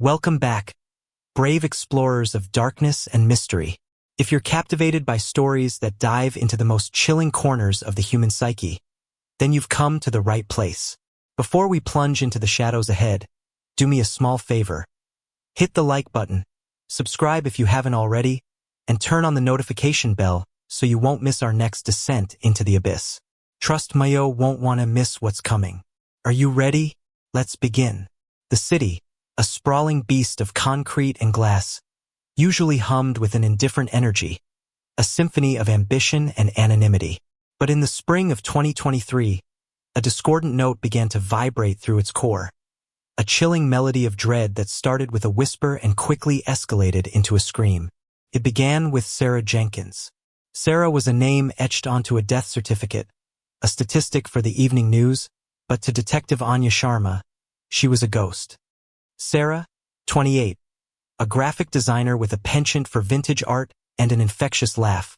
Welcome back, brave explorers of darkness and mystery. If you're captivated by stories that dive into the most chilling corners of the human psyche, then you've come to the right place. Before we plunge into the shadows ahead, do me a small favor. Hit the like button, subscribe if you haven't already, and turn on the notification bell so you won't miss our next descent into the abyss. Trust Mayo won't want to miss what's coming. Are you ready? Let's begin. The city, a sprawling beast of concrete and glass, usually hummed with an indifferent energy, a symphony of ambition and anonymity. But in the spring of 2023, a discordant note began to vibrate through its core, a chilling melody of dread that started with a whisper and quickly escalated into a scream. It began with Sarah Jenkins. Sarah was a name etched onto a death certificate, a statistic for the evening news, but to Detective Anya Sharma, she was a ghost. Sarah, 28, a graphic designer with a penchant for vintage art and an infectious laugh,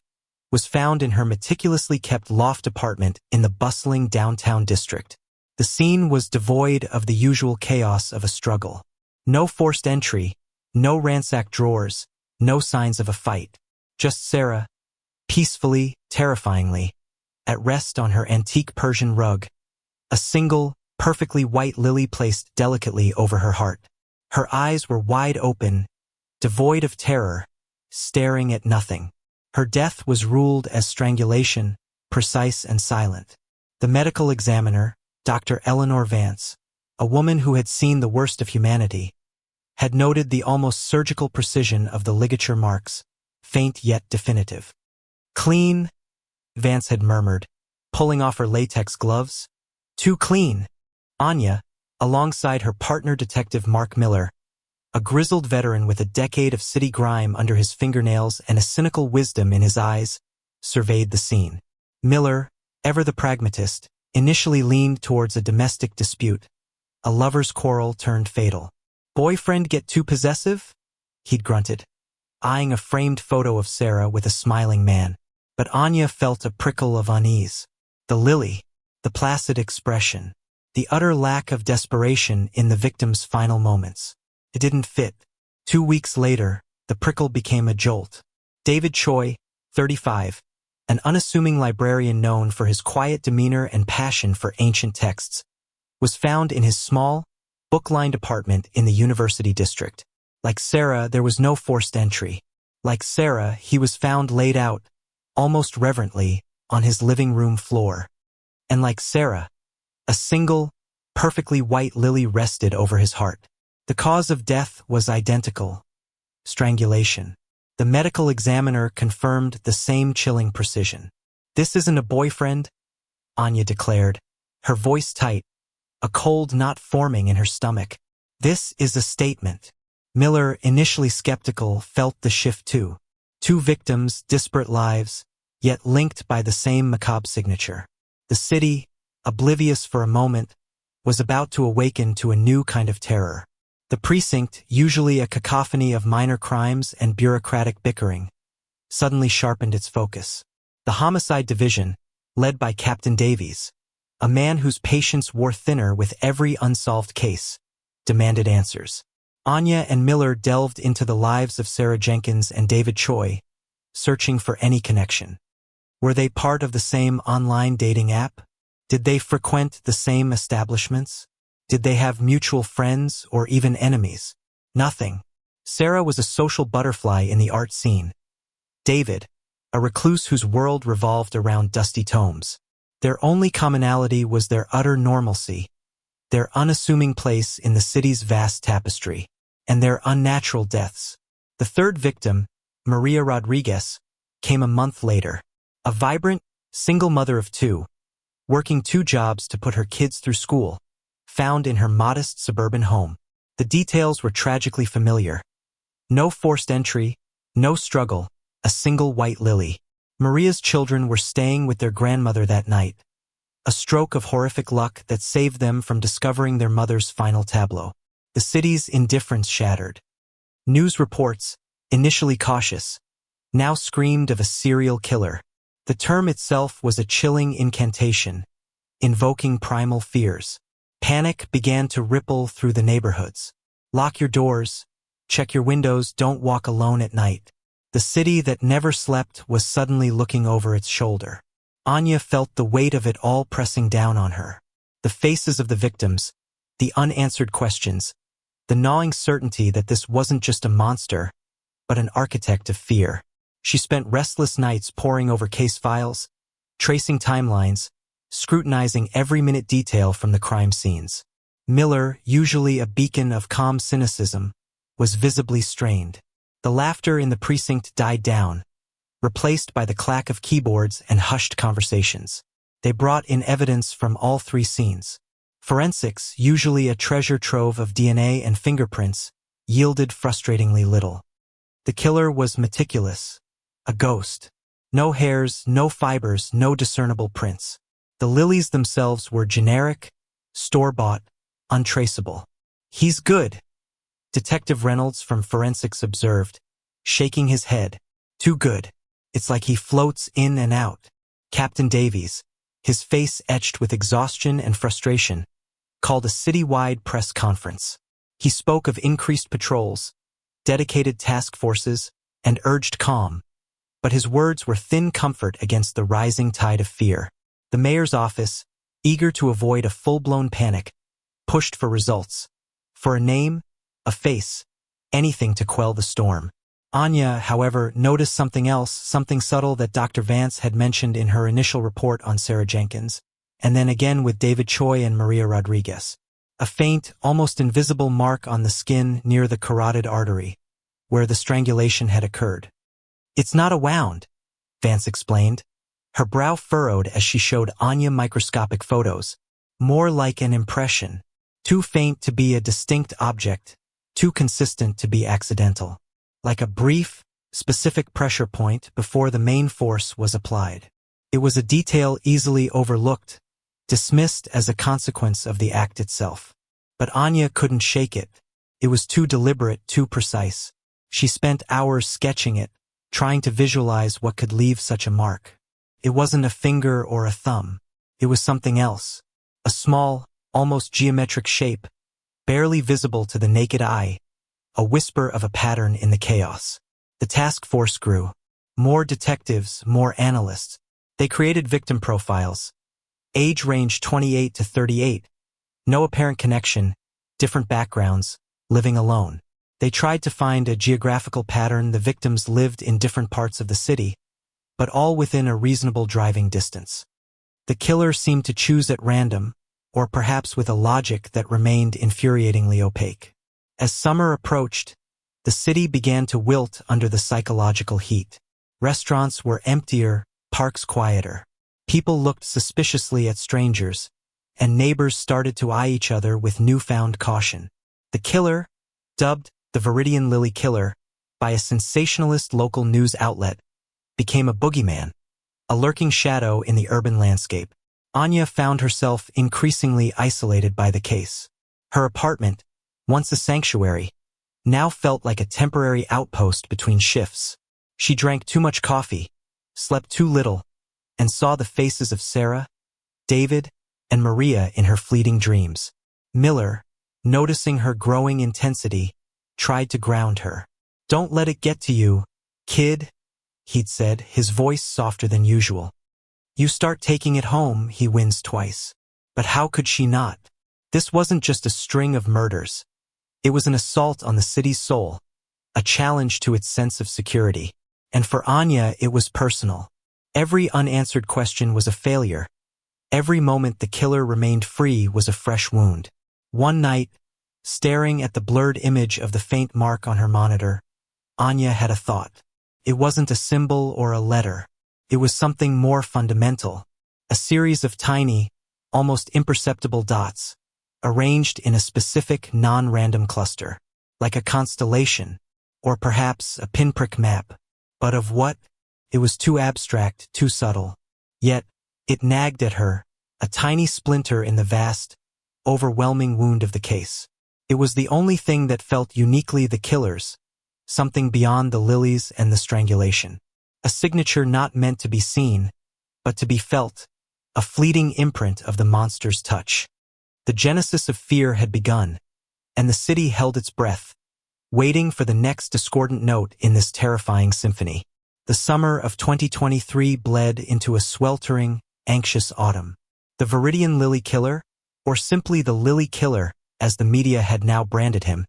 was found in her meticulously kept loft apartment in the bustling downtown district. The scene was devoid of the usual chaos of a struggle. No forced entry, no ransacked drawers, no signs of a fight. Just Sarah, peacefully, terrifyingly, at rest on her antique Persian rug, a single, perfectly white lily placed delicately over her heart. Her eyes were wide open, devoid of terror, staring at nothing. Her death was ruled as strangulation, precise and silent. The medical examiner, Dr. Eleanor Vance, a woman who had seen the worst of humanity, had noted the almost surgical precision of the ligature marks, faint yet definitive. Clean, Vance had murmured, pulling off her latex gloves. Too clean. Anya, alongside her partner Detective Mark Miller, a grizzled veteran with a decade of city grime under his fingernails and a cynical wisdom in his eyes, surveyed the scene. Miller, ever the pragmatist, initially leaned towards a domestic dispute. A lover's quarrel turned fatal. Boyfriend get too possessive? He'd grunted, eyeing a framed photo of Sarah with a smiling man. But Anya felt a prickle of unease. The lily, the placid expression, the utter lack of desperation in the victim's final moments. It didn't fit. 2 weeks later, the prickle became a jolt. David Choi, 35, an unassuming librarian known for his quiet demeanor and passion for ancient texts, was found in his small, book-lined apartment in the University District. Like Sarah, there was no forced entry. Like Sarah, he was found laid out, almost reverently, on his living room floor. And like Sarah, a single, perfectly white lily rested over his heart. The cause of death was identical: strangulation. The medical examiner confirmed the same chilling precision. "This isn't a boyfriend," Anya declared, her voice tight, a cold knot forming in her stomach. "This is a statement." Miller, initially skeptical, felt the shift too. 2 victims, disparate lives, yet linked by the same macabre signature. The city, oblivious for a moment, was about to awaken to a new kind of terror. The precinct, usually a cacophony of minor crimes and bureaucratic bickering, suddenly sharpened its focus. The homicide division, led by Captain Davies, a man whose patience wore thinner with every unsolved case, demanded answers. Anya and Miller delved into the lives of Sarah Jenkins and David Choi, searching for any connection. Were they part of the same online dating app? Did they frequent the same establishments? Did they have mutual friends or even enemies? Nothing. Sarah was a social butterfly in the art scene. David, a recluse whose world revolved around dusty tomes. Their only commonality was their utter normalcy, their unassuming place in the city's vast tapestry, and their unnatural deaths. The third victim, Maria Rodriguez, came a month later. A vibrant, single mother of 2, working 2 jobs to put her kids through school, found in her modest suburban home. The details were tragically familiar. No forced entry, no struggle, a single white lily. Maria's children were staying with their grandmother that night, a stroke of horrific luck that saved them from discovering their mother's final tableau. The city's indifference shattered. News reports, initially cautious, now screamed of a serial killer. The term itself was a chilling incantation, invoking primal fears. Panic began to ripple through the neighborhoods. Lock your doors, check your windows, don't walk alone at night. The city that never slept was suddenly looking over its shoulder. Anya felt the weight of it all pressing down on her. The faces of the victims, the unanswered questions, the gnawing certainty that this wasn't just a monster, but an architect of fear. She spent restless nights poring over case files, tracing timelines, scrutinizing every minute detail from the crime scenes. Miller, usually a beacon of calm cynicism, was visibly strained. The laughter in the precinct died down, replaced by the clack of keyboards and hushed conversations. They brought in evidence from all three scenes. Forensics, usually a treasure trove of DNA and fingerprints, yielded frustratingly little. The killer was meticulous, a ghost. No hairs, no fibers, no discernible prints. The lilies themselves were generic, store-bought, untraceable. "He's good," Detective Reynolds from Forensics observed, shaking his head. "Too good. It's like he floats in and out." Captain Davies, his face etched with exhaustion and frustration, called a city-wide press conference. He spoke of increased patrols, dedicated task forces, and urged calm, but his words were thin comfort against the rising tide of fear. The mayor's office, eager to avoid a full-blown panic, pushed for results, for a name, a face, anything to quell the storm. Anya, however, noticed something else, something subtle that Dr. Vance had mentioned in her initial report on Sarah Jenkins, and then again with David Choi and Maria Rodriguez. A faint, almost invisible mark on the skin near the carotid artery, where the strangulation had occurred. "It's not a wound," Vance explained. Her brow furrowed as she showed Anya microscopic photos, more like an impression, too faint to be a distinct object, too consistent to be accidental. Like a brief, specific pressure point before the main force was applied. It was a detail easily overlooked, dismissed as a consequence of the act itself. But Anya couldn't shake it. It was too deliberate, too precise. She spent hours sketching it, trying to visualize what could leave such a mark. It wasn't a finger or a thumb. It was something else. A small, almost geometric shape, barely visible to the naked eye, a whisper of a pattern in the chaos. The task force grew. More detectives, more analysts. They created victim profiles. Age range 28 to 38. No apparent connection, different backgrounds, living alone. They tried to find a geographical pattern. The victims lived in different parts of the city, but all within a reasonable driving distance. The killer seemed to choose at random, or perhaps with a logic that remained infuriatingly opaque. As summer approached, the city began to wilt under the psychological heat. Restaurants were emptier, parks quieter. People looked suspiciously at strangers, and neighbors started to eye each other with newfound caution. The killer, dubbed the Viridian Lily Killer by a sensationalist local news outlet, became a boogeyman, a lurking shadow in the urban landscape. Anya found herself increasingly isolated by the case. Her apartment, once a sanctuary, now felt like a temporary outpost between shifts. She drank too much coffee, slept too little, and saw the faces of Sarah, David, and Maria in her fleeting dreams. Miller, noticing her growing intensity, tried to ground her. "Don't let it get to you, kid," he'd said, his voice softer than usual. "You start taking it home," he winced twice. But how could she not? This wasn't just a string of murders. It was an assault on the city's soul, a challenge to its sense of security. And for Anya, it was personal. Every unanswered question was a failure. Every moment the killer remained free was a fresh wound. One night, staring at the blurred image of the faint mark on her monitor, Anya had a thought. It wasn't a symbol or a letter. It was something more fundamental. A series of tiny, almost imperceptible dots, arranged in a specific non-random cluster, like a constellation, or perhaps a pinprick map. But of what? It was too abstract, too subtle. Yet, it nagged at her, a tiny splinter in the vast, overwhelming wound of the case. It was the only thing that felt uniquely the killer's, something beyond the lilies and the strangulation. A signature not meant to be seen, but to be felt, a fleeting imprint of the monster's touch. The genesis of fear had begun, and the city held its breath, waiting for the next discordant note in this terrifying symphony. The summer of 2023 bled into a sweltering, anxious autumn. The Viridian Lily Killer, or simply the Lily Killer, as the media had now branded him,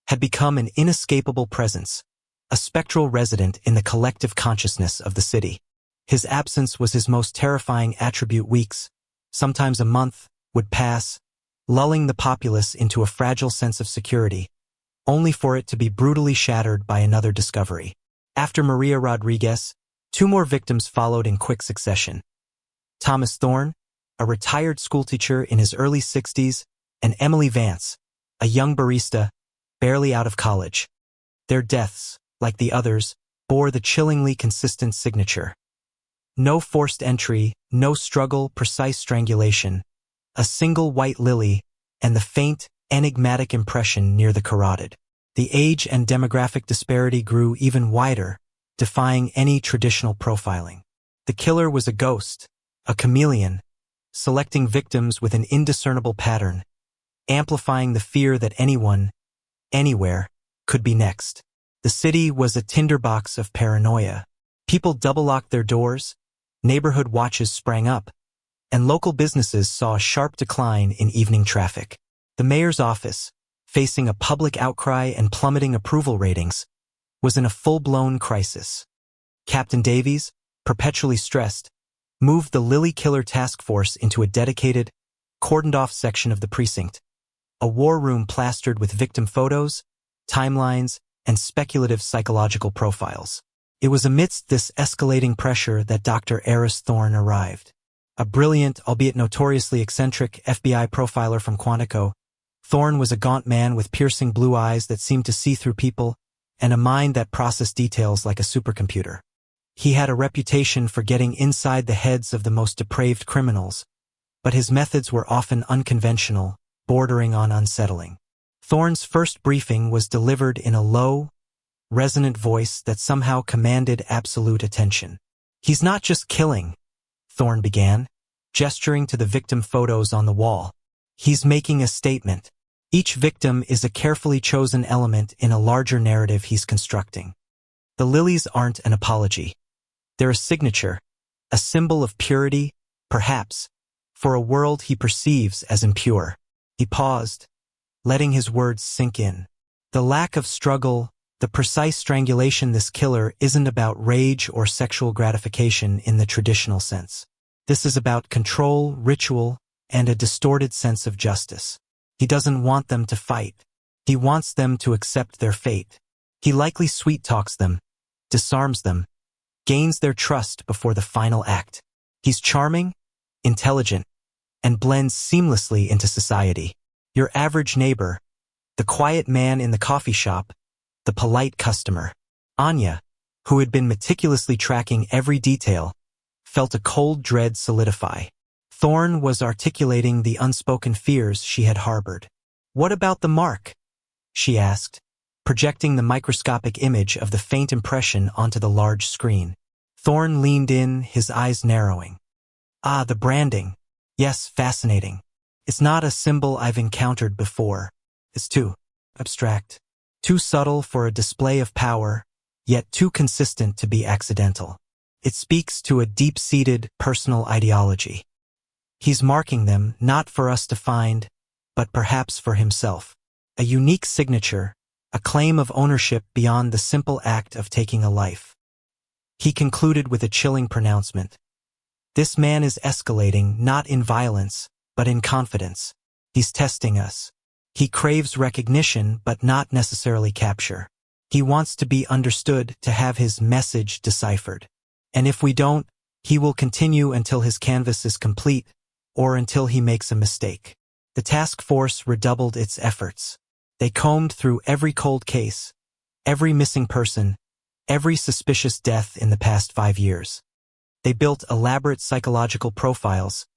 had become an inescapable presence, a spectral resident in the collective consciousness of the city. His absence was his most terrifying attribute. Weeks, sometimes a month, would pass, lulling the populace into a fragile sense of security, only for it to be brutally shattered by another discovery. After Maria Rodriguez, 2 more victims followed in quick succession. Thomas Thorne, a retired schoolteacher in his early 60s, and Emily Vance, a young barista, barely out of college. Their deaths, like the others, bore the chillingly consistent signature. No forced entry, no struggle, precise strangulation, a single white lily, and the faint, enigmatic impression near the carotid. The age and demographic disparity grew even wider, defying any traditional profiling. The killer was a ghost, a chameleon, selecting victims with an indiscernible pattern, amplifying the fear that anyone, anywhere, could be next. The city was a tinderbox of paranoia. People double-locked their doors, neighborhood watches sprang up, and local businesses saw a sharp decline in evening traffic. The mayor's office, facing a public outcry and plummeting approval ratings, was in a full-blown crisis. Captain Davies, perpetually stressed, moved the Lily Killer Task Force into a dedicated, cordoned-off section of the precinct, a war room plastered with victim photos, timelines, and speculative psychological profiles. It was amidst this escalating pressure that Dr. Eris Thorne arrived. A brilliant, albeit notoriously eccentric, FBI profiler from Quantico, Thorne was a gaunt man with piercing blue eyes that seemed to see through people and a mind that processed details like a supercomputer. He had a reputation for getting inside the heads of the most depraved criminals, but his methods were often unconventional, bordering on unsettling. Thorne's first briefing was delivered in a low, resonant voice that somehow commanded absolute attention. "He's not just killing," Thorne began, gesturing to the victim photos on the wall. "He's making a statement. Each victim is a carefully chosen element in a larger narrative he's constructing. The lilies aren't an apology. They're a signature, a symbol of purity, perhaps, for a world he perceives as impure." He paused, letting his words sink in. The lack of struggle, the precise strangulation this killer isn't about rage or sexual gratification in the traditional sense. This is about control, ritual, and a distorted sense of justice. He doesn't want them to fight. He wants them to accept their fate. He likely sweet-talks them, disarms them, gains their trust before the final act. He's charming, intelligent, and blends seamlessly into society. Your average neighbor, the quiet man in the coffee shop, the polite customer. Anya, who had been meticulously tracking every detail, felt a cold dread solidify. Thorne was articulating the unspoken fears she had harbored. "What about the mark?" she asked, projecting the microscopic image of the faint impression onto the large screen. Thorne leaned in, his eyes narrowing. "Ah, the branding. Yes, fascinating. It's not a symbol I've encountered before. It's too abstract, too subtle for a display of power, yet too consistent to be accidental. It speaks to a deep-seated personal ideology. He's marking them not for us to find, but perhaps for himself. A unique signature, a claim of ownership beyond the simple act of taking a life." He concluded with a chilling pronouncement. "This man is escalating not in violence, but in confidence. He's testing us. He craves recognition, but not necessarily capture. He wants to be understood, to have his message deciphered. And if we don't, he will continue until his canvas is complete, or until he makes a mistake." The task force redoubled its efforts. They combed through every cold case, every missing person, every suspicious death in the past 5 years. They built elaborate psychological profiles,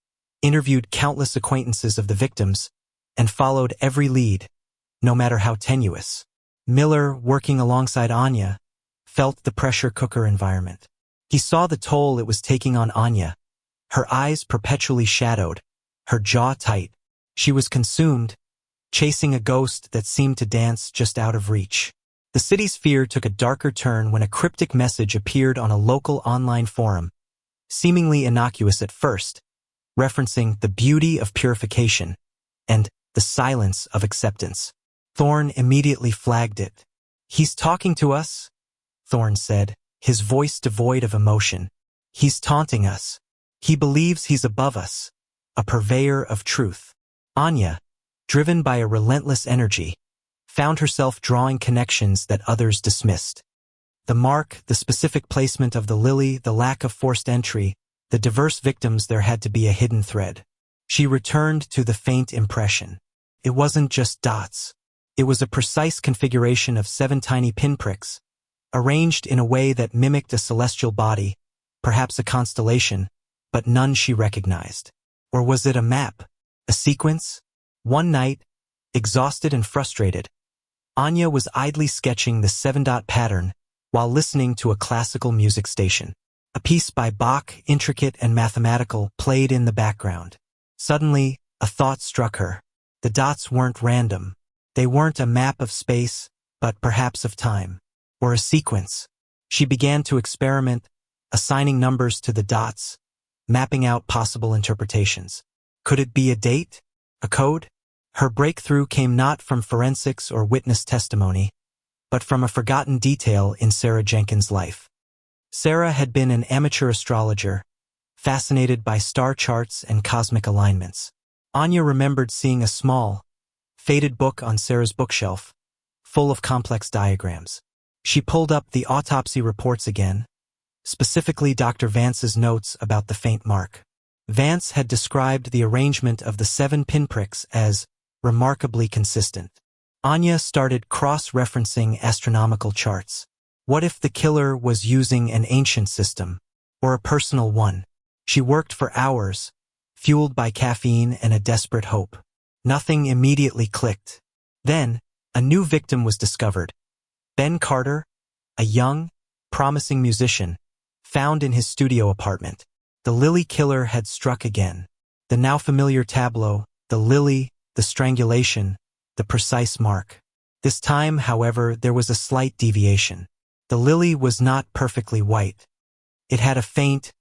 interviewed countless acquaintances of the victims, and followed every lead, no matter how tenuous. Miller, working alongside Anya, felt the pressure cooker environment. He saw the toll it was taking on Anya, her eyes perpetually shadowed, her jaw tight. She was consumed, chasing a ghost that seemed to dance just out of reach. The city's fear took a darker turn when a cryptic message appeared on a local online forum, seemingly innocuous at first, referencing the beauty of purification and the silence of acceptance. Thorn immediately flagged it. "He's talking to us," Thorn said, his voice devoid of emotion. "He's taunting us. He believes he's above us, a purveyor of truth." Anya, driven by a relentless energy, found herself drawing connections that others dismissed. The mark, the specific placement of the lily, the lack of forced entry, the diverse victims, there had to be a hidden thread. She returned to the faint impression. It wasn't just dots. It was a precise configuration of 7 tiny pinpricks, arranged in a way that mimicked a celestial body, perhaps a constellation, but none she recognized. Or was it a map? A sequence? One night, exhausted and frustrated, Anya was idly sketching the 7-dot pattern while listening to a classical music station. A piece by Bach, intricate and mathematical, played in the background. Suddenly, a thought struck her. The dots weren't random. They weren't a map of space, but perhaps of time. Or a sequence. She began to experiment, assigning numbers to the dots, mapping out possible interpretations. Could it be a date? A code? Her breakthrough came not from forensics or witness testimony, but from a forgotten detail in Sarah Jenkins' life. Sarah had been an amateur astrologer, fascinated by star charts and cosmic alignments. Anya remembered seeing a small, faded book on Sarah's bookshelf, full of complex diagrams. She pulled up the autopsy reports again, specifically Dr. Vance's notes about the faint mark. Vance had described the arrangement of the 7 pinpricks as remarkably consistent. Anya started cross-referencing astronomical charts. What if the killer was using an ancient system, or a personal one? She worked for hours, fueled by caffeine and a desperate hope. Nothing immediately clicked. Then, a new victim was discovered. Ben Carter, a young, promising musician, found in his studio apartment. The lily killer had struck again. The now familiar tableau, the lily, the strangulation, the precise mark. This time, however, there was a slight deviation. The lily was not perfectly white. It had a faint,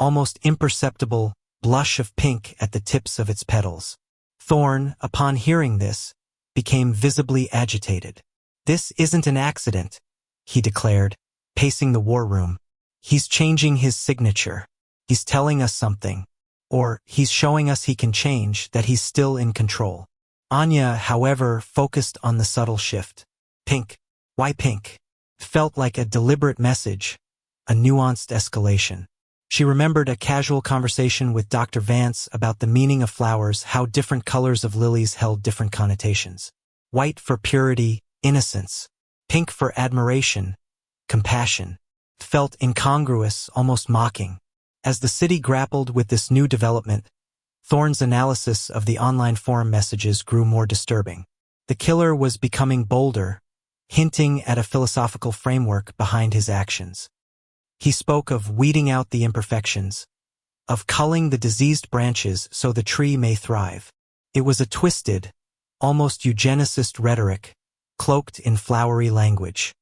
almost imperceptible, blush of pink at the tips of its petals. Thorn, upon hearing this, became visibly agitated. "This isn't an accident," he declared, pacing the war room. "He's changing his signature. He's telling us something. Or he's showing us he can change, that he's still in control." Anya, however, focused on the subtle shift. Pink. Why pink? Felt like a deliberate message, a nuanced escalation. She remembered a casual conversation with Dr. Vance about the meaning of flowers, how different colors of lilies held different connotations. White for purity, innocence. Pink for admiration, compassion. Felt incongruous, almost mocking. As the city grappled with this new development, Thorn's analysis of the online forum messages grew more disturbing. The killer was becoming bolder, hinting at a philosophical framework behind his actions. He spoke of weeding out the imperfections, of culling the diseased branches so the tree may thrive. It was a twisted, almost eugenicist rhetoric, cloaked in flowery language.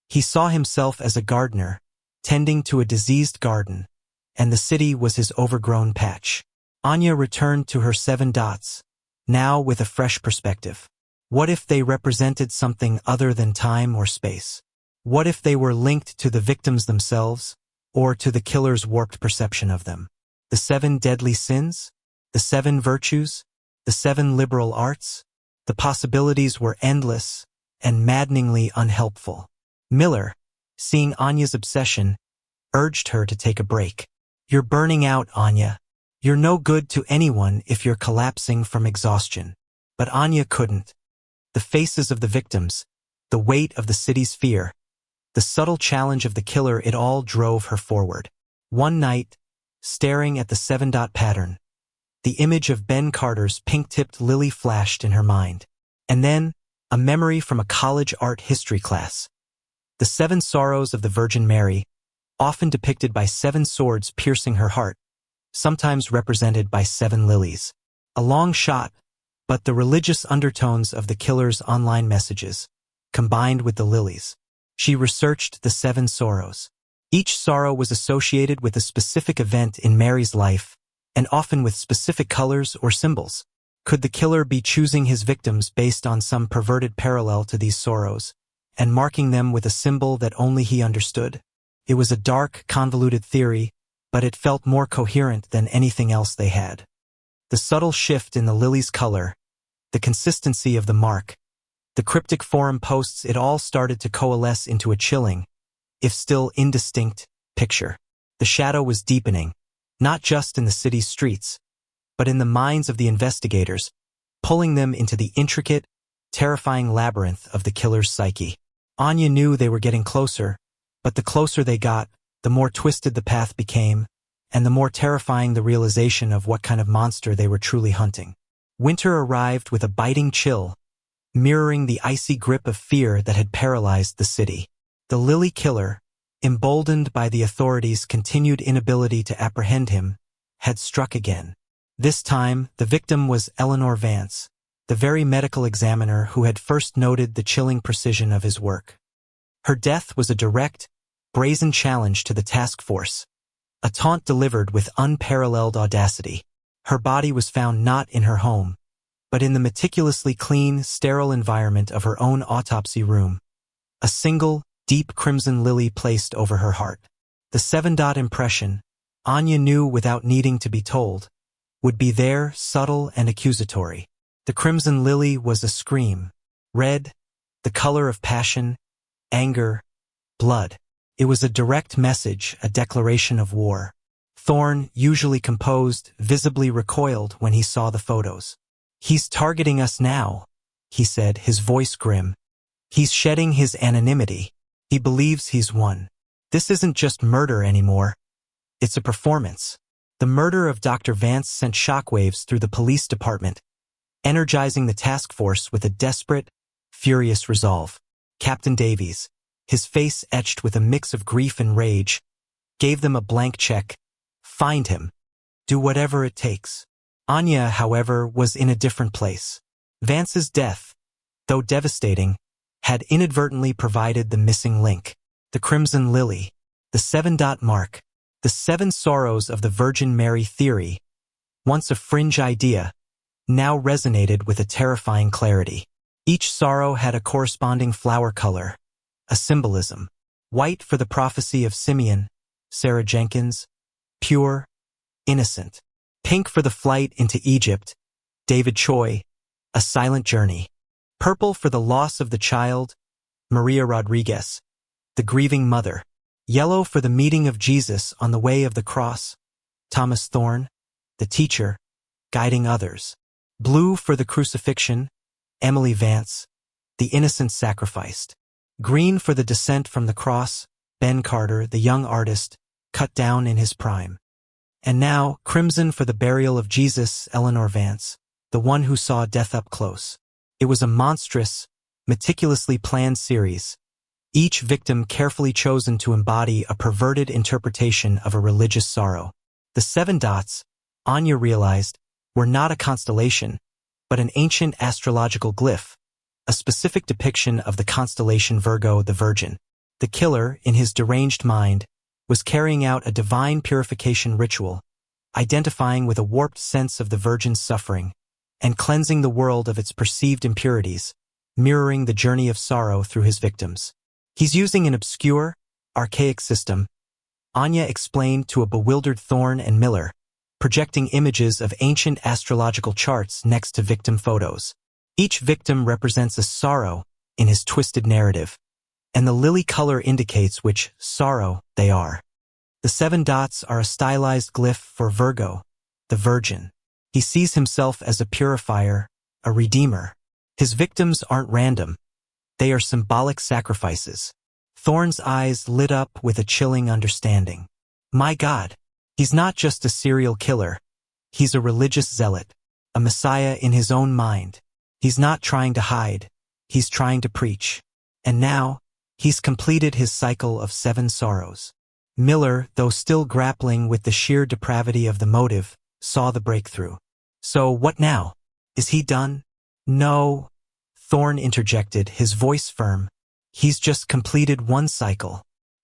He saw himself as a gardener, tending to a diseased garden, and the city was his overgrown patch. Anya returned to her 7 dots, now with a fresh perspective. What if they represented something other than time or space? What if they were linked to the victims themselves, or to the killer's warped perception of them? The 7 deadly sins? The 7 virtues? The 7 liberal arts? The possibilities were endless and maddeningly unhelpful. Miller, seeing Anya's obsession, urged her to take a break. "You're burning out, Anya. You're no good to anyone if you're collapsing from exhaustion." But Anya couldn't. The faces of the victims, the weight of the city's fear, the subtle challenge of the killer, it all drove her forward. One night, staring at the 7-dot pattern, the image of Ben Carter's pink-tipped lily flashed in her mind. And then, a memory from a college art history class. The 7 sorrows of the Virgin Mary, often depicted by 7 swords piercing her heart, sometimes represented by 7 lilies. A long shot, but the religious undertones of the killer's online messages, combined with the lilies. She researched the 7 sorrows. Each sorrow was associated with a specific event in Mary's life, and often with specific colors or symbols. Could the killer be choosing his victims based on some perverted parallel to these sorrows, and marking them with a symbol that only he understood? It was a dark, convoluted theory, but it felt more coherent than anything else they had. The subtle shift in the lily's color, the consistency of the mark, the cryptic forum posts, it all started to coalesce into a chilling, if still indistinct, picture. The shadow was deepening, not just in the city's streets, but in the minds of the investigators, pulling them into the intricate, terrifying labyrinth of the killer's psyche. Anya knew they were getting closer, but the closer they got, the more twisted the path became, and the more terrifying the realization of what kind of monster they were truly hunting. Winter arrived with a biting chill, mirroring the icy grip of fear that had paralyzed the city. The Lily killer, emboldened by the authorities' continued inability to apprehend him, had struck again. This time, the victim was Eleanor Vance, the very medical examiner who had first noted the chilling precision of his work. Her death was a direct, brazen challenge to the task force, a taunt delivered with unparalleled audacity. Her body was found not in her home, but in the meticulously clean, sterile environment of her own autopsy room. A single, deep crimson lily placed over her heart. The 7-dot impression, Anya knew without needing to be told, would be there, subtle and accusatory. The crimson lily was a scream. Red, the color of passion, anger, blood. It was a direct message, a declaration of war. Thorne, usually composed, visibly recoiled when he saw the photos. "He's targeting us now," he said, his voice grim. "He's shedding his anonymity. He believes he's won. This isn't just murder anymore. It's a performance." The murder of Dr. Vance sent shockwaves through the police department, energizing the task force with a desperate, furious resolve. Captain Davies, his face etched with a mix of grief and rage, gave them a blank check. Find him. Do whatever it takes. Anya, however, was in a different place. Vance's death, though devastating, had inadvertently provided the missing link. The crimson lily, the 7-dot mark, the 7 sorrows of the Virgin Mary theory, once a fringe idea, now resonated with a terrifying clarity. Each sorrow had a corresponding flower color, a symbolism. White for the prophecy of Simeon, Sarah Jenkins, pure, innocent. Pink for the flight into Egypt, David Choi, a silent journey. Purple for the loss of the child, Maria Rodriguez, the grieving mother. Yellow for the meeting of Jesus on the way of the cross, Thomas Thorne, the teacher, guiding others. Blue for the crucifixion, Emily Vance, the innocent sacrificed. Green for the descent from the cross, Ben Carter, the young artist, cut down in his prime. And now, crimson for the burial of Jesus, Eleanor Vance, the one who saw death up close. It was a monstrous, meticulously planned series, each victim carefully chosen to embody a perverted interpretation of a religious sorrow. The 7 dots, Anya realized, were not a constellation, but an ancient astrological glyph, a specific depiction of the constellation Virgo, the Virgin. The killer, in his deranged mind, was carrying out a divine purification ritual, identifying with a warped sense of the Virgin's suffering, and cleansing the world of its perceived impurities, mirroring the journey of sorrow through his victims. He's using an obscure, archaic system, Anya explained to a bewildered Thorne and Miller, projecting images of ancient astrological charts next to victim photos. Each victim represents a sorrow in his twisted narrative, and the lily color indicates which sorrow they are. The 7 dots are a stylized glyph for Virgo, the Virgin. He sees himself as a purifier, a redeemer. His victims aren't random. They are symbolic sacrifices. Thorne's eyes lit up with a chilling understanding. My God, he's not just a serial killer. He's a religious zealot, a messiah in his own mind. He's not trying to hide. He's trying to preach. And now, he's completed his cycle of 7 sorrows. Miller, though still grappling with the sheer depravity of the motive, saw the breakthrough. So what now? Is he done? No, Thorn interjected, his voice firm. He's just completed one cycle.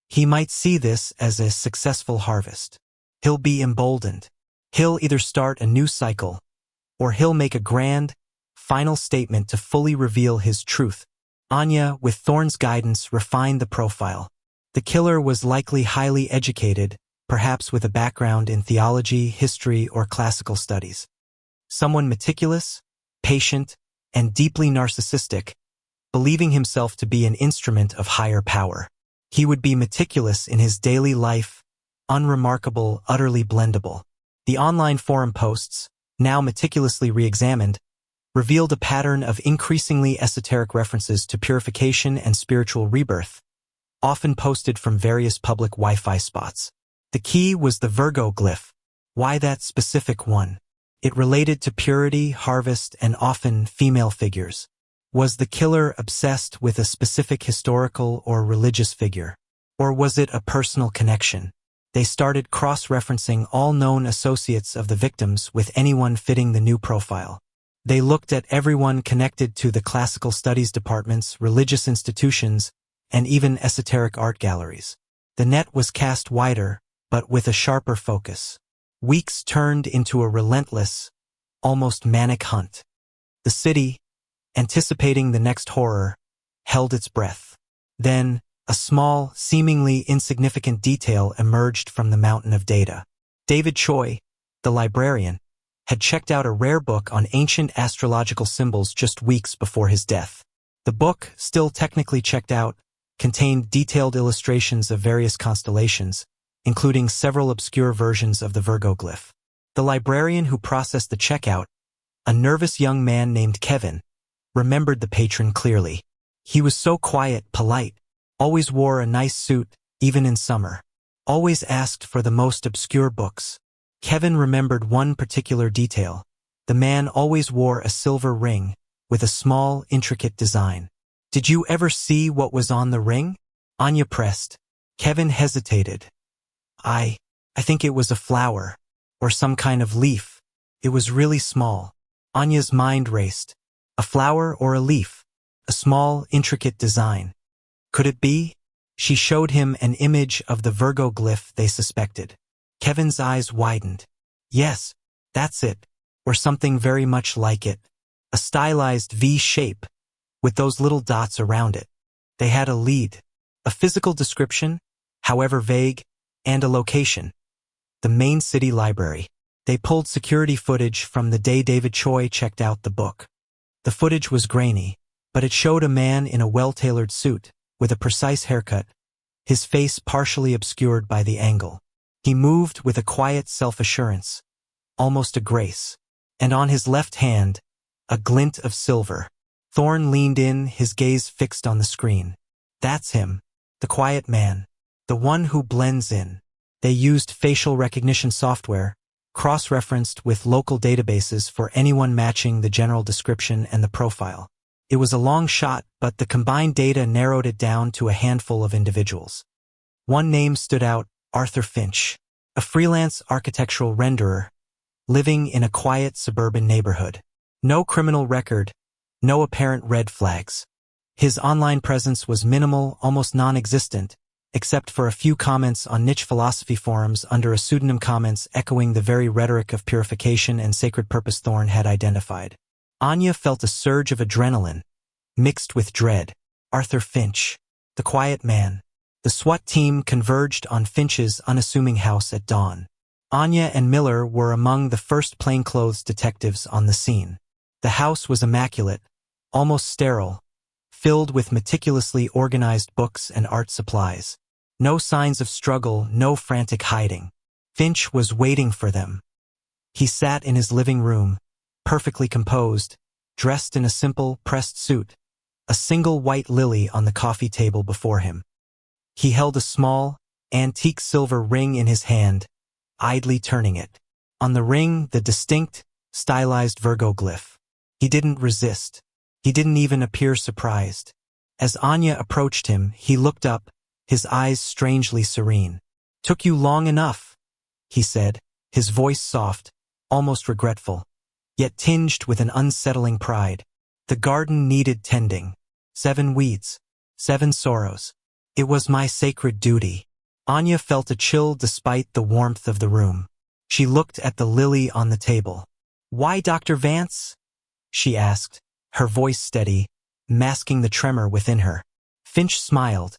He might see this as a successful harvest. He'll be emboldened. He'll either start a new cycle, or he'll make a grand, final statement to fully reveal his truth. Anya, with Thorn's guidance, refined the profile. The killer was likely highly educated, perhaps with a background in theology, history, or classical studies. Someone meticulous, patient, and deeply narcissistic, believing himself to be an instrument of higher power. He would be meticulous in his daily life, unremarkable, utterly blendable. The online forum posts, now meticulously re-examined, revealed a pattern of increasingly esoteric references to purification and spiritual rebirth, often posted from various public Wi-Fi spots. The key was the Virgo glyph. Why that specific one? It related to purity, harvest, and often female figures. Was the killer obsessed with a specific historical or religious figure? Or was it a personal connection? They started cross-referencing all known associates of the victims with anyone fitting the new profile. They looked at everyone connected to the classical studies departments, religious institutions, and even esoteric art galleries. The net was cast wider, but with a sharper focus. Weeks turned into a relentless, almost manic hunt. The city, anticipating the next horror, held its breath. Then, a small, seemingly insignificant detail emerged from the mountain of data. David Choi, the librarian, had checked out a rare book on ancient astrological symbols just weeks before his death. The book, still technically checked out, contained detailed illustrations of various constellations, including several obscure versions of the Virgo glyph. The librarian who processed the checkout, a nervous young man named Kevin, remembered the patron clearly. He was so quiet, polite, always wore a nice suit, even in summer, always asked for the most obscure books. Kevin remembered one particular detail. The man always wore a silver ring, with a small, intricate design. Did you ever see what was on the ring? Anya pressed. Kevin hesitated. I think it was a flower, or some kind of leaf. It was really small. Anya's mind raced. A flower or a leaf? A small, intricate design. Could it be? She showed him an image of the Virgo glyph they suspected. Kevin's eyes widened. Yes, that's it, or something very much like it. A stylized V shape, with those little dots around it. They had a lead, a physical description, however vague, and a location. The main city library. They pulled security footage from the day David Choi checked out the book. The footage was grainy, but it showed a man in a well-tailored suit, with a precise haircut, his face partially obscured by the angle. He moved with a quiet self-assurance, almost a grace, and on his left hand, a glint of silver. Thorn leaned in, his gaze fixed on the screen. That's him, the quiet man, the one who blends in. They used facial recognition software, cross-referenced with local databases for anyone matching the general description and the profile. It was a long shot, but the combined data narrowed it down to a handful of individuals. One name stood out, Arthur Finch, a freelance architectural renderer, living in a quiet suburban neighborhood. No criminal record, no apparent red flags. His online presence was minimal, almost non-existent, except for a few comments on niche philosophy forums under a pseudonym, comments echoing the very rhetoric of purification and sacred purpose Thorn had identified. Anya felt a surge of adrenaline, mixed with dread. Arthur Finch, the quiet man. The SWAT team converged on Finch's unassuming house at dawn. Anya and Miller were among the first plainclothes detectives on the scene. The house was immaculate, almost sterile, filled with meticulously organized books and art supplies. No signs of struggle, no frantic hiding. Finch was waiting for them. He sat in his living room, perfectly composed, dressed in a simple, pressed suit, a single white lily on the coffee table before him. He held a small, antique silver ring in his hand, idly turning it. On the ring, the distinct, stylized Virgo glyph. He didn't resist. He didn't even appear surprised. As Anya approached him, he looked up, his eyes strangely serene. "Took you long enough," he said, his voice soft, almost regretful. yet tinged with an unsettling pride. The garden needed tending. 7 weeds, 7 sorrows. It was my sacred duty. Anya felt a chill despite the warmth of the room. She looked at the lily on the table. "Why, Dr. Vance?" she asked, her voice steady, masking the tremor within her. Finch smiled,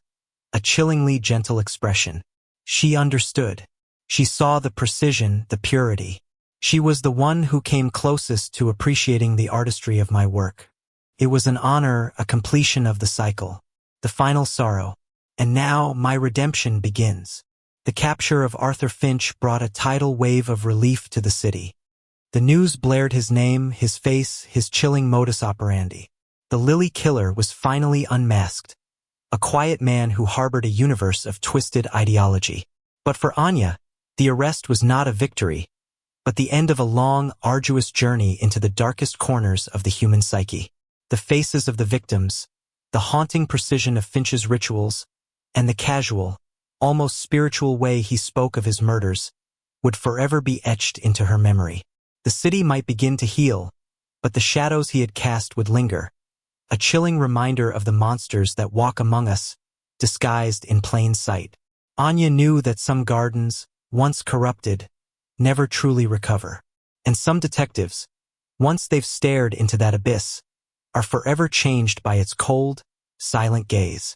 a chillingly gentle expression. She understood. She saw the precision, the purity. She was the one who came closest to appreciating the artistry of my work. It was an honor, a completion of the cycle, the final sorrow. And now my redemption begins. The capture of Arthur Finch brought a tidal wave of relief to the city. The news blared his name, his face, his chilling modus operandi. The Lily Killer was finally unmasked, a quiet man who harbored a universe of twisted ideology. But for Anya, the arrest was not a victory, but the end of a long, arduous journey into the darkest corners of the human psyche. The faces of the victims, the haunting precision of Finch's rituals, and the casual, almost spiritual way he spoke of his murders would forever be etched into her memory. The city might begin to heal, but the shadows he had cast would linger, a chilling reminder of the monsters that walk among us, disguised in plain sight. Anya knew that some gardens, once corrupted, never truly recover. And some detectives, once they've stared into that abyss, are forever changed by its cold, silent gaze.